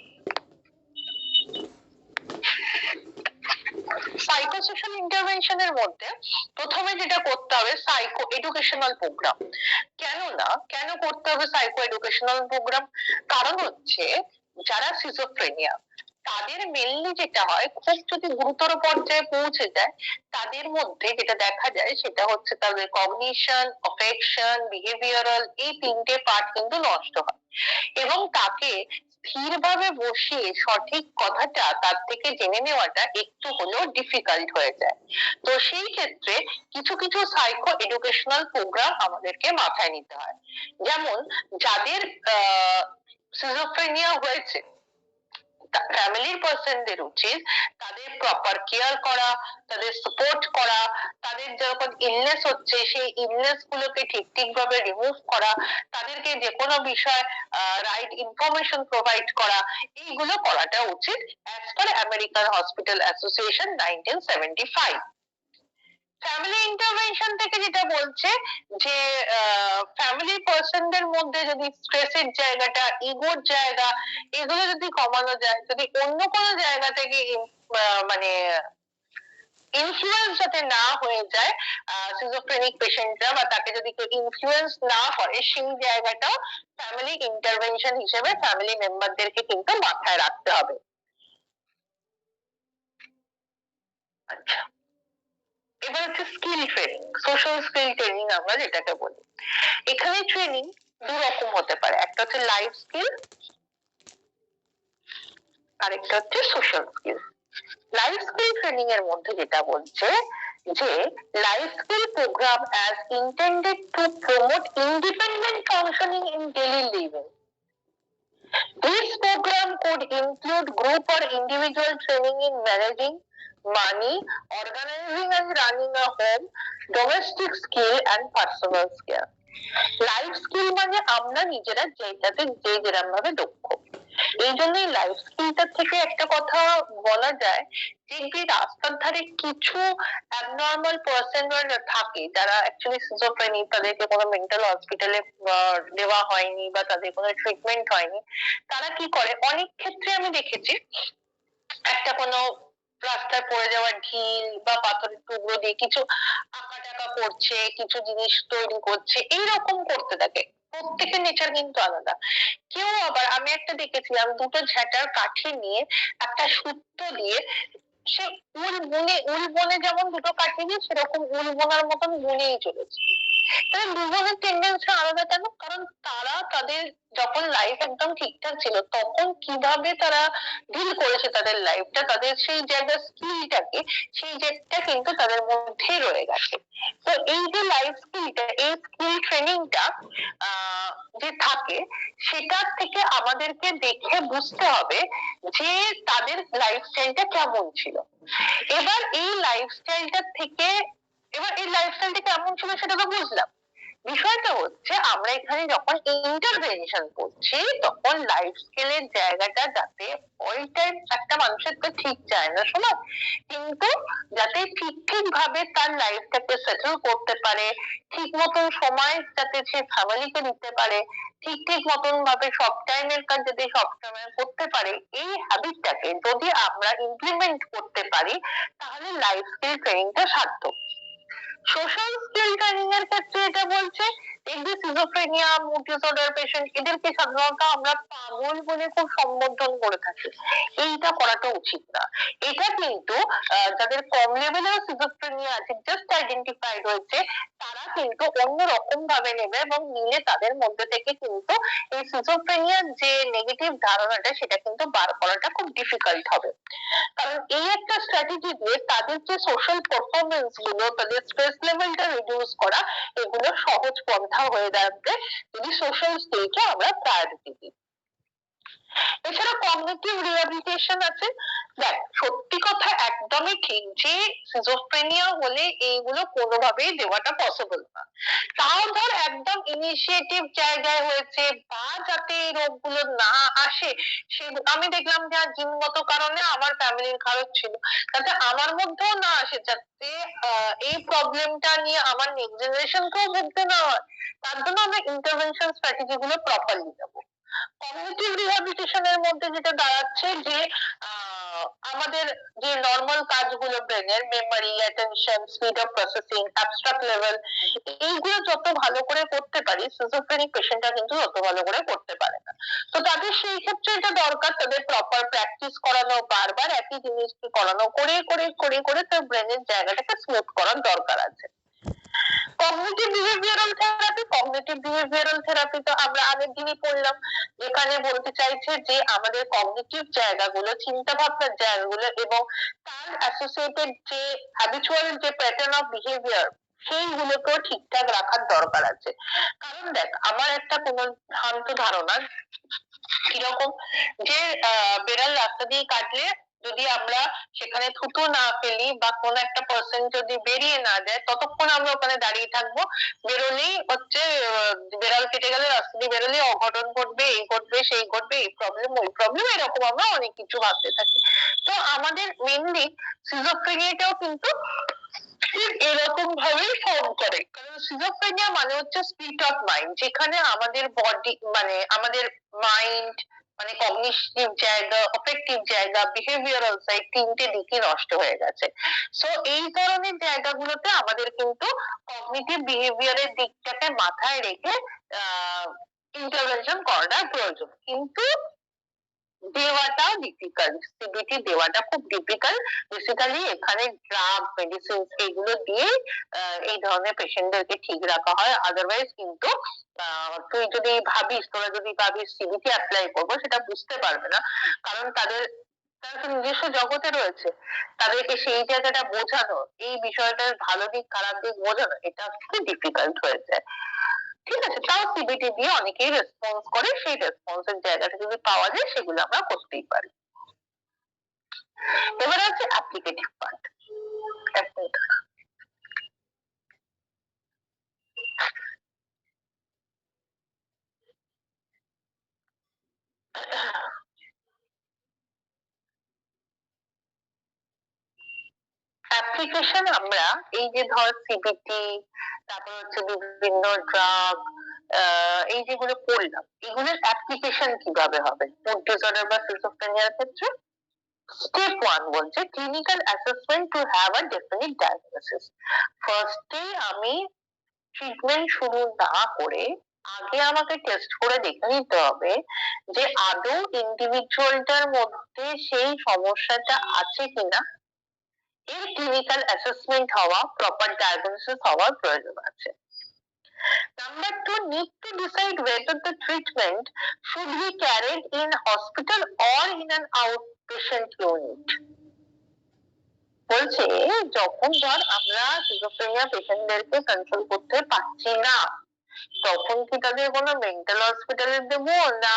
সাইকোসোশ্যাল ইন্টারভেনশনের মধ্যে প্রথমে যেটা করতে হবে সাইকো এডুকেশনাল প্রোগ্রাম। কেন করতে হবে সাইকো এডুকেশনাল প্রোগ্রাম? কারণ হচ্ছে যারা সিজোফ্রেনিয়া তাদের মেনলি যেটা হয়, খুব যদি গুরুতর পর্যায়ে পৌঁছে যায়, তাদের মধ্যে যেটা দেখা যায় সেটা হচ্ছে তাদের কগনিশন, অফেকশন, বিহেভিয়ারাল, এই তিনটে পার্ট কিন্তু নষ্ট হয় এবং তাকে স্থিরভাবে বসিয়ে সঠিক কথাটা তার থেকে জেনে নেওয়াটা একটু হলেও ডিফিকাল্ট হয়ে যায়। তো সেই ক্ষেত্রে কিছু কিছু সাইকো এডুকেশনাল প্রোগ্রাম আমাদেরকে মাথায় নিতে হয়। যেমন যাদের সিজোফ্রেনিয়া হয়েছে, ফ্যামিলির পার্সনদের উচিত তাদের প্রপার কেয়ার করা, তাদের সাপোর্ট করা, তাদের যখন ইলনেস হচ্ছে সেই ইলনেস গুলোকে ঠিক ভাবে রিমুভ করা, তাদেরকে যে কোনো বিষয় রাইট ইনফরমেশন প্রোভাইড করা, এইগুলো করাটা উচিত as per American hospital association 1975। Family intervention থেকে যেটা বলছে যে ফ্যামিলি পার্সনদের মধ্যে যদি স্ট্রেসের জায়গাটা, ইগোর জায়গা, এগুলো যদি কমানো যায়, যদি অন্য কোনো জায়গা থেকে মানে ইনফ্লুয়েন্স যাতে না হয়ে যায় সিজোফ্রেনিক পেশেন্টরা, বা তাকে যদি কেউ ইনফ্লুয়েন্স না করে, সেই জায়গাটাও ফ্যামিলি ইন্টারভেনশন হিসেবে ফ্যামিলি মেম্বারদেরকে কিন্তু মাথায় রাখতে হবে। আচ্ছা, এবার হচ্ছে skill training, social skill training আমরা যেটাকে বলি। এখানে ট্রেনিং দু রকম হতে পারে, একটা হচ্ছে লাইফ স্কিল, আরেকটা হচ্ছে social skill. Life skill training এর মধ্যে যেটা বলছে যে life skill program as intended to promote independent functioning in daily living. This program could include group or individual training in managing money, organizing and running a home, domestic skill and personal skill. Life skill মানে আমরা নিজেরা যেটাতে যে যেরকম ভাবে দক্ষ। এই জন্যই লাইফ স্কিলটার থেকে একটা কথা বলা যায়, দেখবি রাস্তার ধারে কিছু অ্যাবনর্মাল পার্সন থাকে যারা অ্যাকচুয়ালি সিজোফ্রেনিক, তাদেরকে কোনো মেন্টাল হসপিটালে দেওয়া হয়নি বা তাদের কোনো ট্রিটমেন্ট হয়নি। তারা কি করে, অনেক ক্ষেত্রে আমি দেখেছি একটা কোনো রাস্তায় পড়ে যাওয়া ঢিল বা পাথরের টুকরো দিয়ে কিছু আঁকা টাকা করছে, কিছু জিনিস তৈরি করছে, এইরকম করতে থাকে। প্রত্যেকের নেচার কিন্তু আলাদা। কেউ আবার, আমি একটা দেখেছিলাম, দুটো ঝাঁটার কাঠি নিয়ে একটা সূত্র দিয়ে সে উল বনে যেমন দুটো কাঠি দিয়ে সেরকম উল বোনার মতন বুনেই চলেছে। তাদের দুজনের টেন্ডেন্সি আলাদা কেন? কারণ তারা তাদের যখন লাইফ একদম ঠিকঠাক ছিল তখন কিভাবে তারা ডিল করেছে তাদের লাইফটা, তাদের সেই জায়গার স্কিলটাকে, সেই জায়গাটা কিন্তু তাদের মধ্যেই রয়ে গেছে। তো এই যে লাইফ স্কিলটা, এই স্কিল ট্রেনিংটা যে থাকে, সেটার থেকে আমাদেরকে দেখে বুঝতে হবে যে তাদের লাইফস্টাইলটা কেমন ছিল। এবার এই লাইফস্টাইলটা থেকে, এবার এই লাইফস্টাইলটা কেমন ছিল সেটা তো বুঝলাম, বিষয়টা হচ্ছে আমরা এখানে যখন ইন্টারভেনশন করছি তখন লাইফ স্কিলের জায়গাটা যাতে অল টাইম, একটা মানুষের তো ঠিক যায় না সময়, কিন্তু যাতে ঠিক ঠিক ভাবে তার লাইফটাকে সেটেল করতে পারে, ঠিক মতন সময় যাতে সে ফ্যামিলিকে দিতে পারে, ঠিক ঠিক মতন ভাবে সব টাইমের কাজ যাতে সব সময় করতে পারে, এই হ্যাবিটটাকে যদি আমরা ইমপ্লিমেন্ট করতে পারি তাহলে লাইফ স্কিল ট্রেনিংটা সার্থক। সোশ্যাল স্কিল ট্রেনিং এর ক্ষেত্রে এটা বলছে এই যে সিজোফ্রেনিয়া, মুড ডিসঅর্ডার পেশেন্ট, এদেরকে সাধারণত আমরা পাগল বলে খুব সম্বোধন করে থাকি। এইটা করাটা উচিত না। এটা কিন্তু যাদের কম লেভেলের সিজোফ্রেনিয়া আছে, জাস্ট আইডেন্টিফাইড হয়েছে, তারা কিন্তু অন্যরকম ভাবে নেবে এবং নিলে তাদের মধ্যে থেকে কিন্তু এই সিজোফ্রেনিয়ার যে নেগেটিভ ধারণাটা সেটা কিন্তু বার করাটা খুব ডিফিকাল্ট হবে। কারণ এই একটা স্ট্র্যাটেজি দিয়ে তাদের যে সোশ্যাল পারফরমেন্স গুলো, তাদের স্ট্রেস লেভেলটা রিডিউস করা, এগুলো সহজ পন্থা হয়ে দাঁড়াবে যদি সোশ্যাল স্কিলকে আমরা প্রায়োরিটি দিই। এছাড়া কগনিটিভ রিহ্যাবিলিটেশন আছে। দেখ, সত্যি কথা একদমই ঠিক যে সিজোফ্রেনিয়া হলে এইগুলো কোনোভাবেই দেওয়াটা পসিবল না। তাও ধর একদম ইনিশিয়েটিভ জায়গায় হয়েছে বা যাতে এই রোগগুলো না আসে, সে আমি দেখলাম যে জিনগত কারণে আমার ফ্যামিলির কারো ছিল, যাতে আমার মধ্যেও না আসে, যাতে এই প্রবলেমটা নিয়ে আমার নেক্সট জেনারেশনকেও ভুগতে না হয়, তার জন্য আমরা ইন্টারভেনশন স্ট্র্যাটেজি গুলো প্রপারলি নেবো। কগনিটিভ রিহ্যাবিলিটেশন এর মধ্যে যেটা দাঁড়াচ্ছে যে আমাদের যে নর্মাল কাজগুলো ব্রেনের, memory, attention, speed of processing, abstract level, এইগুলো যত ভালো করে করতে পারি সিজোফ্রেনিক পেশেন্টরা কিন্তু তত ভালো করে করতে পারে না। তো তাদের সেই ক্ষেত্রে এটা দরকার, তাদের প্রপার প্র্যাকটিস করানো, বারবার একই জিনিসকে করানো, করে করে করে করে তার ব্রেনের জায়গাটাকে স্মুথ করার দরকার আছে। Cognitive behavioural therapy, cognitive behavioural therapy তো আমরা আগের দিনই পড়লাম, যেখানে বলতে চাইছে যে আমাদের কগনিটিভ জায়গাগুলো, চিন্তা ভাবনার জায়গাগুলো এবং তার অ্যাসোসিয়েটেড যে হ্যাবিচুয়াল যে প্যাটার্ন অফ বিহেভিয়ার, সেইগুলোকেও ঠিকঠাক রাখার দরকার আছে। কারণ দেখ, আমার একটা কোনো ভ্রান্ত ধারণা কিরকম, যে বেড়াল রাস্তা দিয়ে কাটলে যদি আমরা সেখানে থুতু না ফেলি বা কোন একটা পার্সন যদি বেরিয়ে না যায় ততক্ষণ আমরা ওখানে দাঁড়িয়ে থাকবো, বেরোলেই হচ্ছে বেড়াল কেটে গেলে রাস্তা দিয়ে বেরোলেই অঘটন ঘটবে, এই ঘটবে সেই ঘটবে, এই প্রবলেম ওই প্রবলেম, এরকম আমরা অনেক কিছু ভাবতে থাকি। তো আমাদের মেনলি সিজোফ্রেনিয়াটাও কিন্তু ঠিক এরকম ভাবেই ফর্ম করে। কারণ সিজোফ্রেনিয়া মানে হচ্ছে স্পিড অফ মাইন্ড, যেখানে আমাদের বডি মানে আমাদের মাইন্ড মানে কগনিটিভ জায়গা, অফেক্টিভ জায়গা, বিহেভিয়ারাল সাইড, তিনটে দিকই নষ্ট হয়ে গেছে। সো এই ধরনের জায়গাগুলোতে আমাদের কিন্তু কগনিটিভ বিহেভিয়ারের দিকটাকে মাথায় রেখে ইন্টারভেনশন করাটা প্রয়োজন, কিন্তু দেওয়াটা ডিফিকাল্ট, সিবিটি দেওয়াটা খুব ডিফিকাল্ট। বেসিক্যালি এখানে ড্রাগ, মেডিসিন এগুলো দিয়ে এই ধরনের পেশেন্টদেরকে ঠিক রাখা হয়। আদারওয়াইজ কিন্তু তুই যদি ভাবিস, তোরা যদি ভাবিস সিবিটি অ্যাপ্লাই করবো, সেটা বুঝতে পারবে না। কারণ তারা তো নিজস্ব জগতে রয়েছে, তাদেরকে সেই জায়গাটা বোঝানো, এই বিষয়টার ভালো দিক খারাপ দিক বোঝানো, এটা খুব ডিফিকাল্ট হয়ে যায়। ঠিক আছে, তাও সিবিটি দিয়ে অনেকেই রেসপন্স করে, সেই রেসপন্সের জায়গাটা যদি পাওয়া যায় সেগুলো আমরা করতেই পারি। এবার আছে অ্যাপ্লিকেটিভ পার্ট। অ্যাপ্লিকেশন আমরা এই যে ধর সিবিটি, তারপর হচ্ছে বিভিন্ন ড্রাগ, এই যেগুলো পড়লাম, এগুলোর অ্যাপ্লিকেশন কিভাবে হবে মুড ডিসঅর্ডার বা সিজোফ্রেনিয়ার ক্ষেত্রে? স্টেপ ওয়ান বলছে clinical assessment to have a definite diagnosis. ফার্স্টে আমি ট্রিটমেন্ট শুরু না করে আগে আমাকে টেস্ট করে দেখে নিতে হবে যে আদৌ ইন্ডিভিজুয়ালটার মধ্যে সেই সমস্যাটা আছে কিনা, এর ক্লিনিক্যাল অ্যাসেসমেন্ট হওয়া, প্রপার ডায়াগনোসিস হওয়ার প্রয়োজন আছে। Number two, need to decide whether the treatment should be carried in hospital or in an outpatient unit. বলছে যখন ধর আমরা সিজোফ্রেনিয়া পেশেন্টদেরকে কন্ট্রোল করতে পারছি না, তখন কি তাদের কোনো মেন্টাল হসপিটালে দেবো না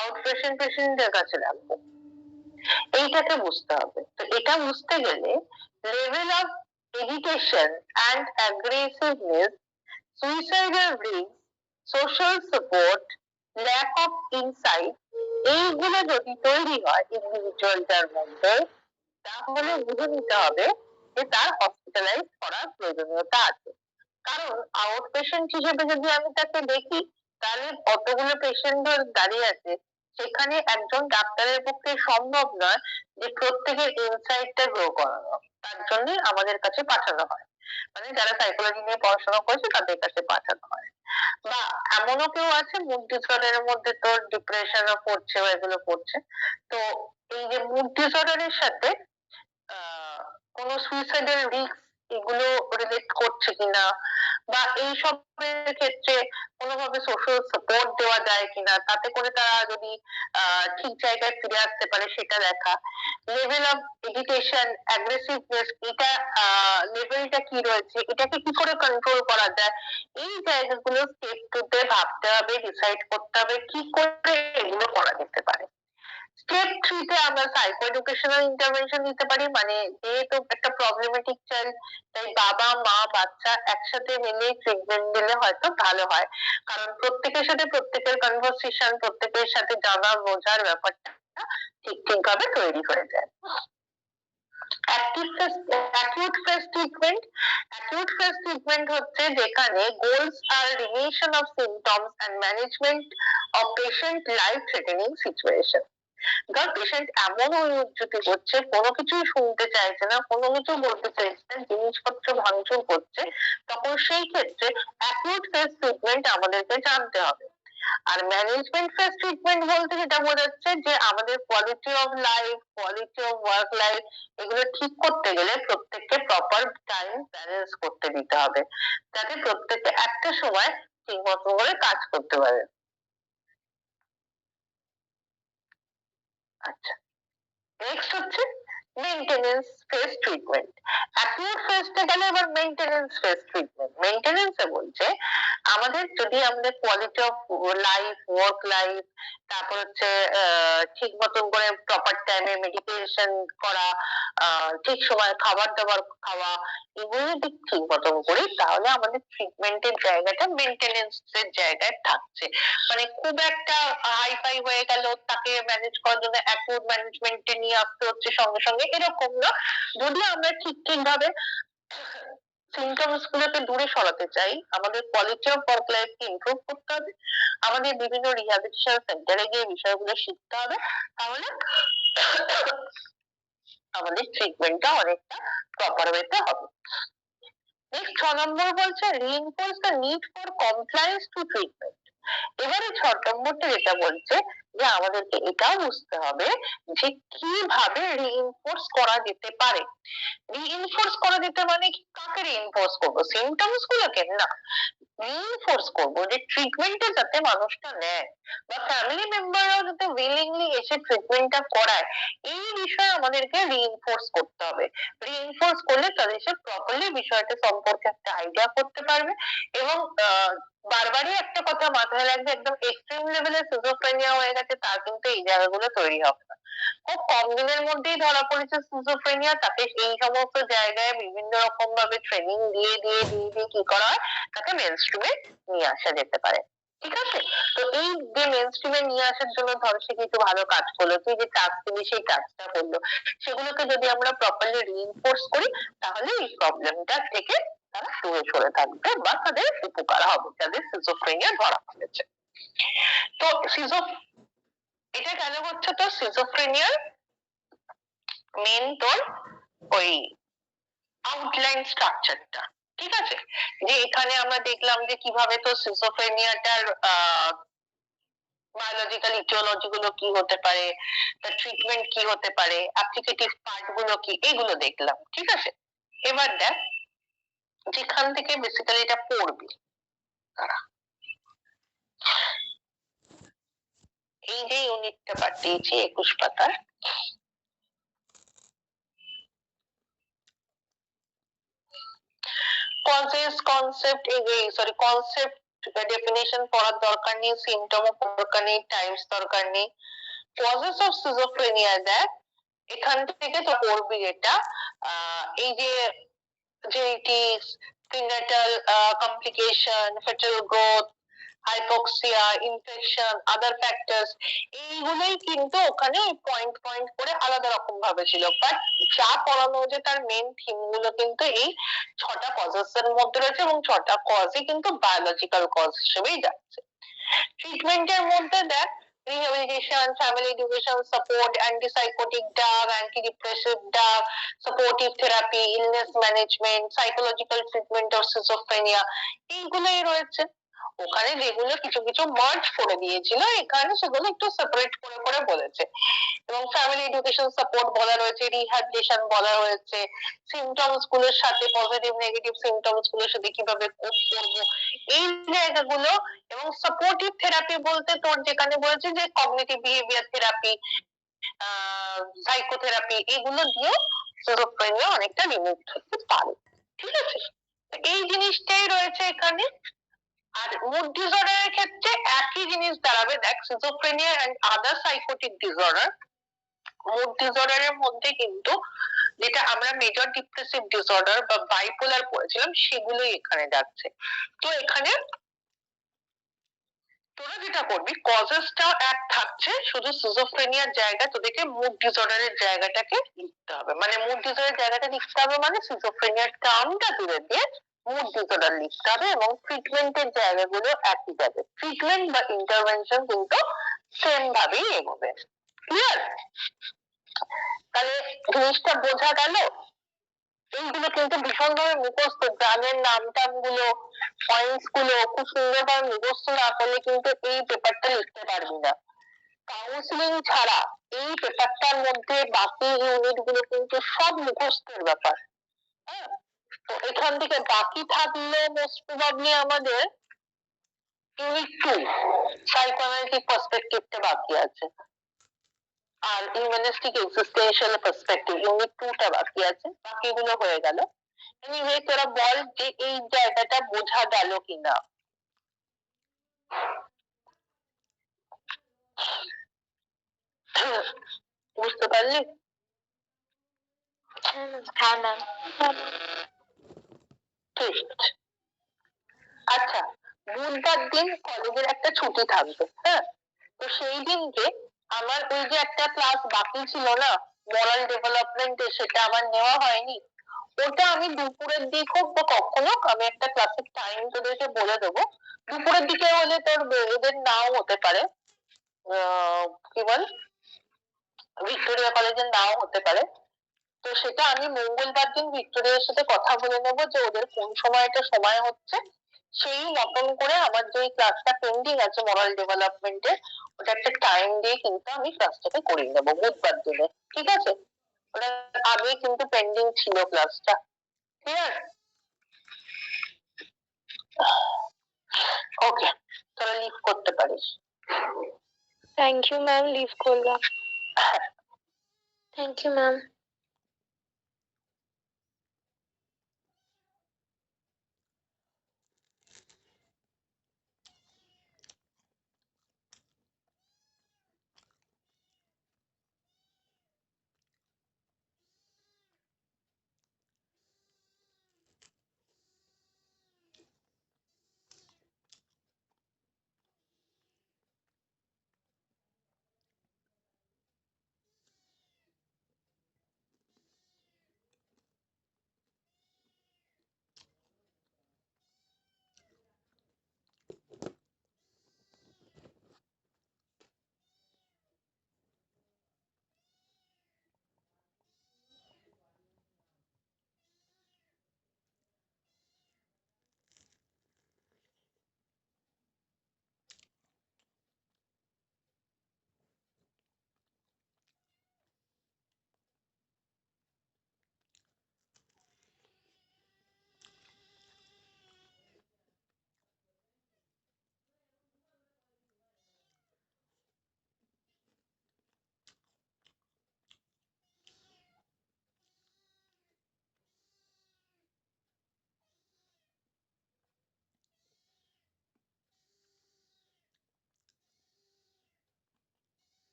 আউটপেশেন্ট পেশেন্টদের কাছে রাখবো, এইটাকে বুঝতে হবে। তো এটা বুঝতে গেলে level of education and aggressiveness, suicidal risk, social support, lack of insight, এইগুলো যদি তৈরি হয় ইন্ডিভিজুয়ালটার মধ্যে, তাহলে বুঝে নিতে হবে যে তার হসপিটালাইজ করার প্রয়োজনীয়তা আছে। কারণ আউট পেশেন্ট হিসেবে যদি আমি তাকে দেখি, তাহলে কতগুলো পেশেন্ট দাঁড়িয়ে আছে, সেখানে একজন ডাক্তারের পক্ষে সম্ভব নয় যে প্রত্যেকের ইনসাইটটা গ্রো করানো, তার জন্য আমাদের কাছে পাঠানো হয়, মানে যারা সাইকোলজি নিয়ে পড়াশোনা করেছে তাদের কাছে পাঠানো হয়। বা এমনও কেউ আছে মুড ডিসঅর্ডারের মধ্যে তোর ডিপ্রেশনও পড়ছে বা এগুলো পড়ছে, তো এই যে মুড ডিসঅর্ডারের সাথে কোনো সুইসাইডাল রিস্ক এগুলো রিলেট করছে কিনা, বা এইসবের ক্ষেত্রে কোনোভাবে সোশ্যাল সাপোর্ট দেওয়া যায় কিনা, তাতে করে তারা যদি ঠিক জায়গায় ফিরে আসতে পারে সেটা দেখা। লেভেল অফ এডুকেশন, অ্যাগ্রেসিভনেস, এটা লেভেলটা কি রয়েছে, এটাকে কি করে কন্ট্রোল করা যায়, এই জায়গাগুলো স্টেপ টুতে ভাবতে হবে, ডিসাইড করতে হবে কি করে এগুলো করা যেতে পারে। স্টেপ থ্রিতে আমরা সাইকো এডুকেশনাল ইন্টারভেনশন দিতে পারি, মানে যেহেতু একটা প্রবলেমেটিক চাইল্ড, তাই বাবা মা বাচ্চা একসাথে মিলে ট্রিটমেন্ট দিলে হয়তো ভালো হয়, কারণ প্রত্যেকের সাথে প্রত্যেকের কনভারসেশন, প্রত্যেকের সাথে জানা বোঝার ব্যাপারটা ঠিক ভাবে তৈরি হয়ে যায়। acute phase treatment, acute phase treatment হচ্ছে যেখানে goals are remission of symptoms and management of patient life threatening situation। ধর পেশেন্ট এমন উচ্চতি করছে, কোনো কিছুই শুনতে চাইছে না, কোনো কিছু বলতে চাইছে না, জিনিসপত্র ভাঙচুর করছে, তখন সেই ক্ষেত্রে অ্যাকিউট ফেজ ট্রিটমেন্ট আমাদেরকে জানতে হবে। আর ম্যানেজমেন্ট ফেজ ট্রিটমেন্ট বলতে যেটা বোঝাচ্ছে যে আমাদের quality of life, quality of work life, এগুলো ঠিক করতে গেলে প্রত্যেককে প্রপার টাইম ব্যালেন্স করতে দিতে হবে, যাতে প্রত্যেকে একটা সময় ঠিক মতো করে কাজ করতে পারে। আচ্ছা, নেক্সট হচ্ছে মেইনটেনেন্স ফেজ ট্রিটমেন্ট। অ্যাকিউট ফেজটা গেলে এবার মেইনটেনেন্স ফেজ ট্রিটমেন্ট। মেইনটেনেন্সে বলছে আমাদের যদি আমাদের quality of life, work life, তারপর হচ্ছে ঠিক মতন করে প্রপার টাইমে মেডিটেশন করা, ঠিক সময় খাবার দাবার খাওয়া, এগুলো যদি ঠিক মতন করি তাহলে আমাদের ট্রিটমেন্টের জায়গাটা মেইনটেনেন্স এর জায়গায় থাকছে। মানে খুব একটা হাইফাই হয়ে গেল, তাকে ম্যানেজ করার জন্য অ্যাকিউট ম্যানেজমেন্টে নিয়ে আসতে হচ্ছে সঙ্গে সঙ্গে, এরকম না। যদি আমরা ঠিক ভাবে সিমটমস গুলোকে দূরে সরাতে চাই, আমাদের কোয়ালিটি অফ ওয়ার্ক লাইফকে ইমপ্রুভ করতে হবে, আমাদের বিভিন্ন রিহ্যাবিলিটেশন সেন্টারে গিয়ে বিষয়গুলো শিখতে হবে, তাহলে আমাদের ট্রিটমেন্টটা অনেকটা প্রপার ওয়েতে হবে। নেক্সট 6 নম্বর বলছে reinforce the need for compliance to treatment. এবারে 6 নম্বরটা যেটা বলছে যে আমাদেরকে এটাও বুঝতে হবে যে কিভাবে রিইনফোর্স করা যেতে পারে। রিইনফোর্স করা যেতে মানে কাকে রিইনফোর্স করবো, সিমটমস গুলোকে না, রিইনফোর্স করবো যে ট্রিটমেন্টটা যাতে মানুষটা নেয় বা ফ্যামিলি মেম্বাররাও যাতে উইলিংলি এসে ট্রিটমেন্টটা করায়, এই বিষয়ে আমাদেরকে রিইনফোর্স করতে হবে। রিইনফোর্স করলে তাদের সে প্রপারলি বিষয়টা সম্পর্কে একটা আইডিয়া করতে পারবে। এবং বারবারই একটা কথা মাথায় রাখবে, একদম এক্সট্রিম লেভেলে সিজোফ্রেনিয়া হয়ে গেছে তার কিন্তু এই জায়গাগুলো তৈরি হবে না। খুব কম দিনের মধ্যেই ধরা পড়েছে সিজোফ্রেনিয়া, তাকে এই সমস্ত জায়গায় বিভিন্ন রকম ভাবে ট্রেনিং দিয়ে কি করা হয়, তাকে মেনস্ট্রিমে নিয়ে আসা যেতে পারে। ঠিক আছে, তো এই যে মেনস্ট্রিমে নিয়ে আসার জন্য ধর সে কিছু ভালো কাজ করলো, তুই যে কাজ দিলি সেই কাজটা করলো, সেগুলোকে যদি আমরা প্রপারলি রিইনফোর্স করি তাহলে এই প্রবলেমটা থেকে তারা দূরে সরে থাকবে বা তাদের উপকার হবে যাদের সিজোফ্রেনিয়া ধরা পড়েছে। তো এটা কেন হচ্ছে, তো সিজোফ্রেনিয়ার মেন তোর ওই আউটলাইন স্ট্রাকচারটা, ঠিক আছে, যে এখানে আমরা দেখলাম যে কিভাবে তো সিজোফ্রেনিয়াটার বায়োলজিক্যাল ইটিওলজি গুলো কি হতে পারে, তার ট্রিটমেন্ট কি হতে পারে, অ্যাপ্লিকেটিভ পার্ট গুলো কি, এগুলো দেখলাম, ঠিক আছে। এবার দেখ যেখান থেকে বেসিক্যালি এটা পড়বি, এই যে ইউনিটটা পাঠিয়েছি 21 পাতার, কনসেপ্ট ডেফিনেশন পড়ার দরকার নেই, সিমটম দরকার নেই, টাইপস দরকার নেই। কজেস অফ সিজোফ্রেনিয়া দেখ, এখান থেকে তো পড়বি এটা, এই যে জেনিটিস, prenatal complication, fetal growth, hypoxia, infection, other factors, এইগুলোই কিন্তু ওখানে পয়েন্ট পয়েন্ট করে আলাদা রকম ভাবে ছিল, বাট যা পড়ানো হয়েছে তার মেন থিম গুলো কিন্তু এই 6টা কজেস এর মধ্যে রয়েছে, এবং 6টা কজই কিন্তু বায়োলজিক্যাল কজ হিসেবেই যাচ্ছে। ট্রিটমেন্টের মধ্যে দেখ, rehabilitation, family education support, antipsychotic drug, antidepressive drug, supportive therapy, illness management, psychological treatment of schizophrenia, এইগুলোই রয়েছে। ওখানে যেগুলো কিছু কিছু মার্জ করে দিয়েছিল, এখানে সেগুলো একটু সেপারেট করে করে বলেছে। এবং ফ্যামিলি এডুকেশন সাপোর্ট বলা রয়েছে, রিহ্যাবিলিটেশন বলা হয়েছে, সিমটমস গুলোর সাথে পজিটিভ নেগেটিভ সিমটমস গুলোর সাথে কিভাবে কোপ করবো, এই জায়গাগুলো। এবং সাপোর্টিভ থেরাপি বলতে তোর যেখানে বলেছে যে কগনিটিভ বিহেভিয়ার থেরাপি, সাইকোথেরাপি, এগুলো দিয়েও সিজোফ্রেনিয়া অনেকটা রিমুভ হতে পারে। ঠিক আছে, এই জিনিসটাই রয়েছে এখানে। আর মুড ডিসঅর্ডারের ক্ষেত্রে একই জিনিস দাঁড়াবে, দেখ schizophrenia and other psychotic disorder, mood ডিসঅর্ডারের মধ্যে কিন্তু যেটা আমরা মেজর ডিপ্রেসিভ ডিসঅর্ডার বা বাইপোলার পড়েছিলাম, সেগুলোই এখানে যাচ্ছে। তো এখানে তোরা যেটা করবি, কজেসটা এক থাকছে, শুধু সিজোফ্রেনিয়ার জায়গায় তোদেরকে মুড ডিসঅর্ডারের জায়গাটাকে লিখতে হবে, মানে মুড ডিসঅর্ডারের জায়গাটা লিখতে হবে, মানে সিজোফ্রেনিয়ার টার্মটা তুলে দিয়ে মুড ডিসঅর্ডার লিখতে হবে, এবং ট্রিটমেন্টের জায়গাগুলো একই যাবে, ট্রিটমেন্ট বা ইন্টারভেনশন কিন্তু সেম ভাবেই এগোবে। ক্লিয়ার? তাহলে জিনিসটা বোঝা গেল। এইগুলো কিন্তু ভীষণভাবে মুখস্থ, গ্রামের নাম টাম গুলো, পয়েন্টস গুলো খুব সুন্দরভাবে মুখস্থ না করলে কিন্তু এই পেপারটা লিখতে পারবি না। কাউন্সিলিং ছাড়া এই পেপারটার মধ্যে বাকি ইউনিট গুলো কিন্তু সব মুখস্থের ব্যাপার। হ্যাঁ, তো এখান থেকে বাকি থাকলে মোস্ট প্রবাবলি আমাদের ইউনিট 2 সাইকোঅ্যানালিটিক পার্সপেক্টিভটা বাকি আছে, আর হিউম্যানিস্টিক এক্সিস্টেনশিয়াল পার্সপেক্টিভ ইউনিট 2 টা বাকি আছে, বাকিগুলো হয়ে গেল। এনিওয়ে তোরা বল যে এই জায়গাটা বোঝা গেল কিনা। বুঝতে পারলি? হ্যাঁ ম্যাম। ঠিক। আচ্ছা, বুধবার দিন কলেজের একটা ছুটি থাকবে, হ্যাঁ, তো সেই দিনকে আমার ওই যে একটা ক্লাস বাকি ছিল না মোরাল ডেভেলপমেন্টে, সেটা আমার নেওয়া হয়নি, ওটা আমি দুপুরের দিক হোক বা কখনো আমি একটা ক্লাসের টাইম তোদেরকে বলে দেবো। দুপুরের দিকে হলে তোর এদের নাও হতে পারে, কি বল, ভিক্টোরিয়া কলেজের নাও হতে পারে। তো সেটা আমি মঙ্গলবার দিন ভিক্টোরিয়ার সাথে কথা বলে নেবো যে ওদের কোন সময়টা সময় হচ্ছে, সেই মতন করে আমার যে ক্লাসটা পেন্ডিং আছে মোরাল ডেভেলপমেন্টে, ওটা একটা টাইম দিয়ে কিন্তু আমি ক্লাসটাকে করিয়ে নেবো বুধবার দিনে। ঠিক আছে, ওটা আগে কিন্তু পেন্ডিং ছিল ক্লাসটা। ক্লিয়ার? ওকে, তোরা লিভ করতে পারিস। থ্যাংক ইউ ম্যাম, লিভ করলাম। Thank you ma'am.